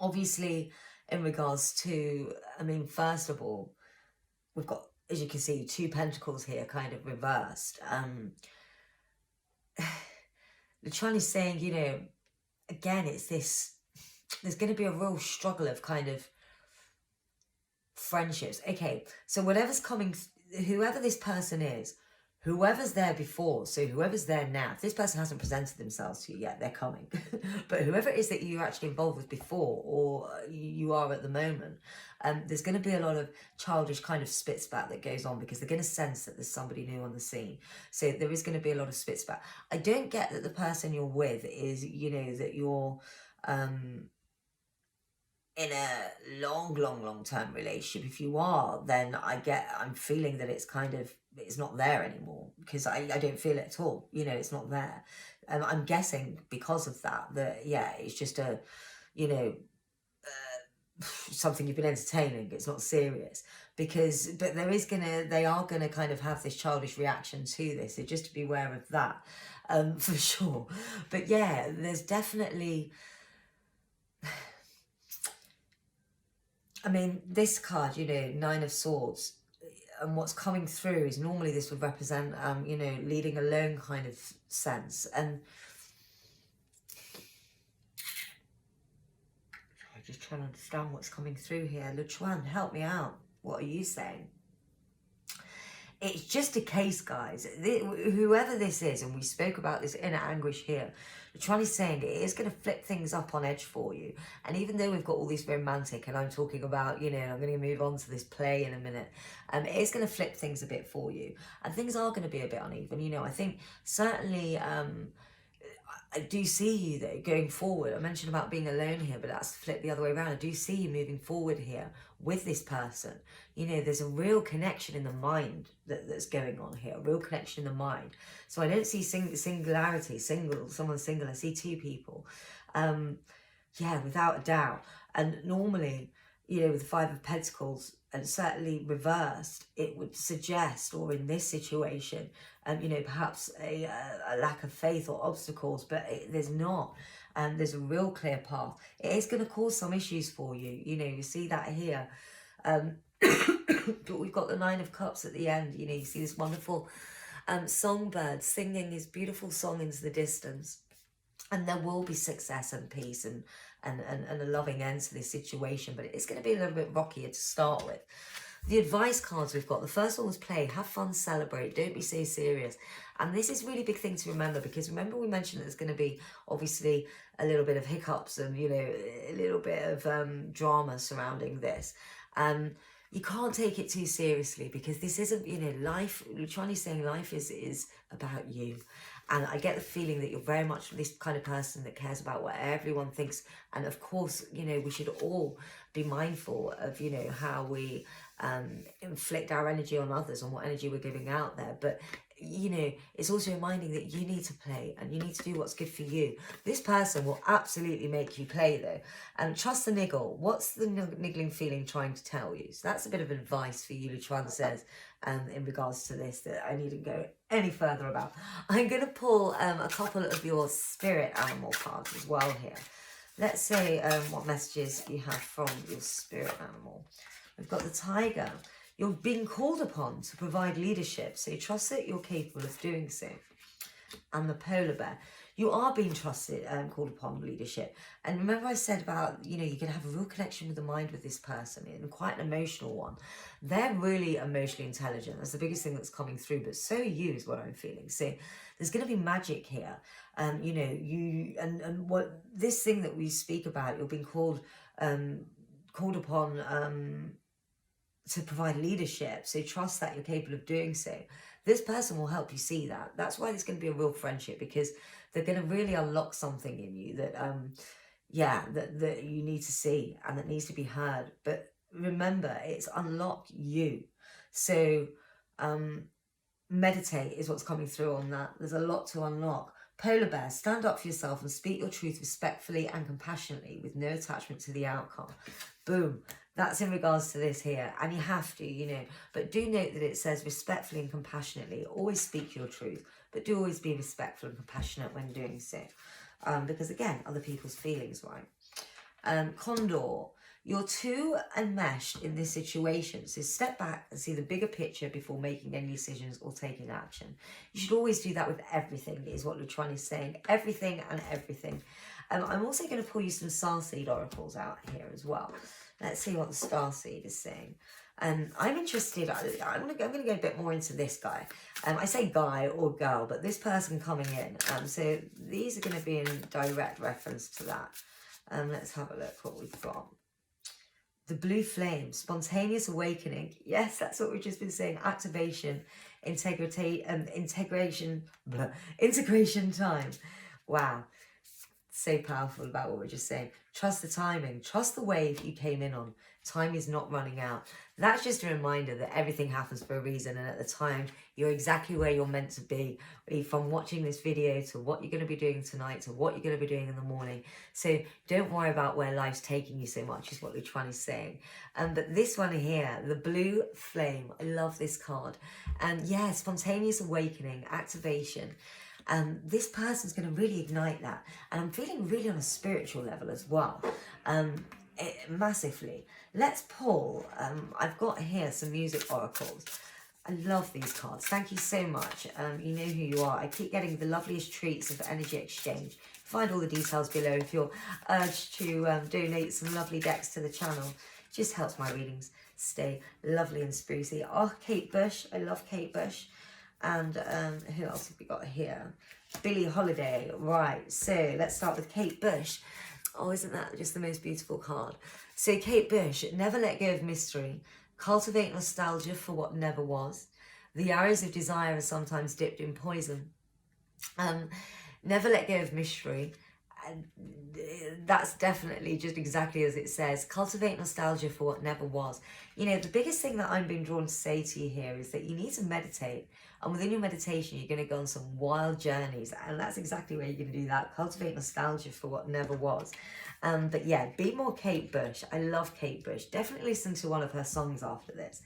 Obviously, in regards to, I mean, first of all, we've got, as you can see, 2 Pentacles here kind of reversed. The Chinese saying, you know, again, it's this, there's going to be a real struggle of kind of friendships. Okay, so whatever's coming, whoever this person is, whoever's there before, so whoever's there now, if this person hasn't presented themselves to you yet, they're coming. But whoever it is that you're actually involved with before, or you are at the moment, there's going to be a lot of childish kind of spitspat that goes on, because they're going to sense that there's somebody new on the scene. So there is going to be a lot of spitspat. I don't get that the person you're with is, you know, that you're in a long-term relationship. If you are, then I'm feeling that it's kind of, it's not there anymore, because I don't feel it at all. You know, it's not there. I'm guessing because of that, yeah, it's just a, you know, something you've been entertaining. It's not serious, but they are gonna kind of have this childish reaction to this. So just to be aware of that, for sure. But yeah, there's definitely, I mean, this card, you know, 9 of Swords, and what's coming through is normally this would represent, you know, leading alone kind of sense. And I'm just trying to understand what's coming through here. Luchuan, help me out. What are you saying? It's just a case, guys. Whoever this is, and we spoke about this inner anguish here, Luchuan is saying it is going to flip things up on edge for you. And even though we've got all these romantic, and I'm talking about, you know, and I'm going to move on to this play in a minute, it is going to flip things a bit for you. And things are going to be a bit uneven. You know, I think certainly, I do see you though going forward. I mentioned about being alone here, but that's flipped the other way around. I do see you moving forward here with this person. You know, there's a real connection in the mind that's going on here, a real connection in the mind. So I don't see singularity, someone single. I see 2 people. Yeah, without a doubt. And normally, you know, with the 5 of Pentacles, and certainly reversed, it would suggest, or in this situation, you know, perhaps a lack of faith or obstacles, but there's not. There's a real clear path. It is going to cause some issues for you. You know, you see that here. But we've got the 9 of Cups at the end. You know, you see this wonderful songbird singing his beautiful song into the distance. And there will be success and peace and a loving end to this situation. But it's going to be a little bit rockier to start with. The advice cards we've got, the first one was play, have fun, celebrate, don't be so serious. And this is a really big thing to remember, because remember we mentioned that there's going to be obviously a little bit of hiccups and, you know, a little bit of drama surrounding this. You can't take it too seriously, because this isn't, you know, life. Chinese saying life is about you. And I get the feeling that you're very much this kind of person that cares about what everyone thinks. And of course, you know, we should all be mindful of, you know, how we inflict our energy on others and what energy we're giving out there. But, you know, it's also reminding that you need to play and you need to do what's good for you. This person will absolutely make you play, though. And trust the niggle. What's the niggling feeling trying to tell you? So that's a bit of advice for you, Luchuan says, in regards to this, that I needn't go any further about. I'm going to pull a couple of your spirit animal cards as well here. Let's say what messages you have from your spirit animal. We've got the tiger. You're being called upon to provide leadership, so you trust that you're capable of doing so. And the polar bear. You are being trusted and called upon leadership. And remember I said about, you know, you're going to have a real connection with the mind with this person, and quite an emotional one. They're really emotionally intelligent. That's the biggest thing that's coming through, but so are you, is what I'm feeling. So there's going to be magic here. You know, and what this thing that we speak about, you're being called upon to provide leadership, so trust that you're capable of doing so. This person will help you see that. That's why there's going to be a real friendship, because they're going to really unlock something in you that that you need to see and that needs to be heard. But remember, it's unlock you. So meditate is what's coming through on that. There's a lot to unlock. Polar bear, stand up for yourself and speak your truth respectfully and compassionately with no attachment to the outcome. Boom. That's in regards to this here. And you have to, you know. But do note that it says respectfully and compassionately. Always speak your truth. But do always be respectful and compassionate when doing so. Because, again, other people's feelings, right? Condor. You're too enmeshed in this situation. So step back and see the bigger picture before making any decisions or taking action. You should always do that with everything, is what Lutrani is saying. Everything and everything. I'm also going to pull you some starseed oracles out here as well. Let's see what the starseed is saying. I'm interested, I'm going to go a bit more into this guy. I say guy or girl, but this person coming in. So these are going to be in direct reference to that. Let's have a look what we've got. The blue flame, spontaneous awakening. Yes, that's what we've just been saying. Activation, integration time. Wow. So powerful about what we're just saying. Trust the timing. Trust the wave you came in on. Time is not running out. That's just a reminder that everything happens for a reason, and at the time you're exactly where you're meant to be, from watching this video to what you're going to be doing tonight to what you're going to be doing in the morning. So don't worry about where life's taking you so much, is what Lutrani is saying. But this one here, the blue flame, I love this card. And yeah, spontaneous awakening, activation. This person's going to really ignite that. And I'm feeling really on a spiritual level as well. Massively. Let's pull. I've got here some music oracles. I love these cards. Thank you so much. You know who you are. I keep getting the loveliest treats of energy exchange. Find all the details below if you're urged to donate some lovely decks to the channel. It just helps my readings stay lovely and sprucey. Oh, Kate Bush. I love Kate Bush. And who else have we got here? Billie Holiday. Right, so let's start with Kate Bush. Oh, isn't that just the most beautiful card? So Kate Bush, never let go of mystery. Cultivate nostalgia for what never was. The arrows of desire are sometimes dipped in poison. Never let go of mystery. That's definitely just exactly as it says. Cultivate nostalgia for what never was. You know, the biggest thing that I'm being drawn to say to you here is that you need to meditate. And within your meditation, you're going to go on some wild journeys. And that's exactly where you're going to do that. Cultivate nostalgia for what never was. But yeah, be more Kate Bush. I love Kate Bush. Definitely listen to one of her songs after this.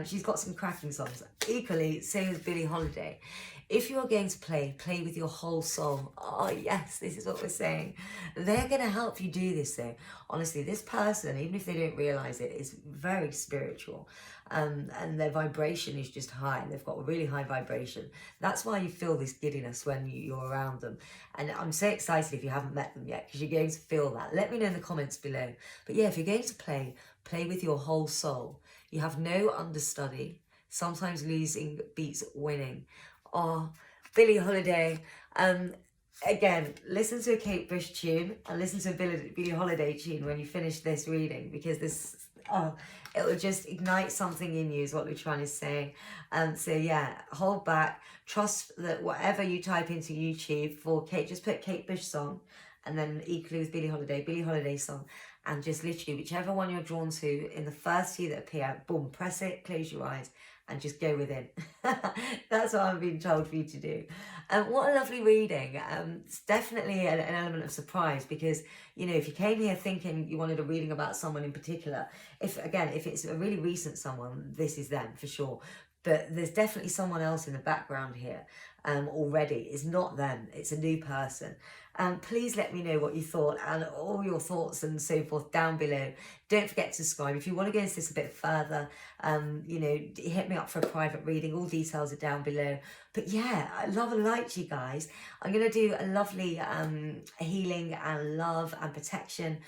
She's got some cracking songs. Equally, same as Billie Holiday. If you are going to play with your whole soul. Oh yes, this is what we're saying. They're going to help you do this though. Honestly, this person, even if they don't realise it, is very spiritual. And their vibration is just high. They've got a really high vibration. That's why you feel this giddiness when you're around them. And I'm so excited if you haven't met them yet, because you're going to feel that. Let me know in the comments below. But yeah, if you're going to play with your whole soul. You have no understudy. Sometimes losing beats winning. Oh, Billie Holiday. Again, listen to a Kate Bush tune and listen to a Billie Holiday tune when you finish this reading, because this, it will just ignite something in you, is what we're trying to say. So yeah, hold back. Trust that whatever you type into YouTube for Kate, just put Kate Bush song, and then equally with Billie Holiday song, and just literally whichever one you're drawn to in the first few that appear, boom, press it, close your eyes, and just go within. That's what I'm being told for you to do. What a lovely reading. It's definitely an element of surprise, because, you know, if you came here thinking you wanted a reading about someone in particular, if it's a really recent someone, this is them for sure. But there's definitely someone else in the background here already. It's not them, it's a new person. Please let me know what you thought and all your thoughts and so forth down below. Don't forget to subscribe. If you want to go into this a bit further, you know, hit me up for a private reading. All details are down below. But yeah, I love and light you guys. I'm going to do a lovely healing and love and protection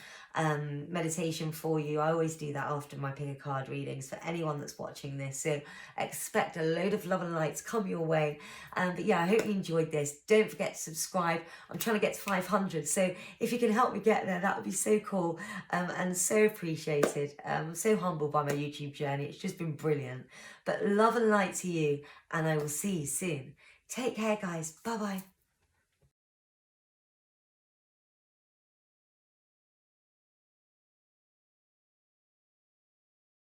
meditation for you. I always do that after my pick a card readings for anyone that's watching this. So expect a load of love and light to come your way. But yeah, I hope you enjoyed this. Don't forget to subscribe. I'm trying to get to 500. So if you can help me get there, that would be so cool and so appreciated. I'm so humbled by my YouTube journey. It's just been brilliant. But love and light to you, and I will see you soon. Take care, guys. Bye-bye.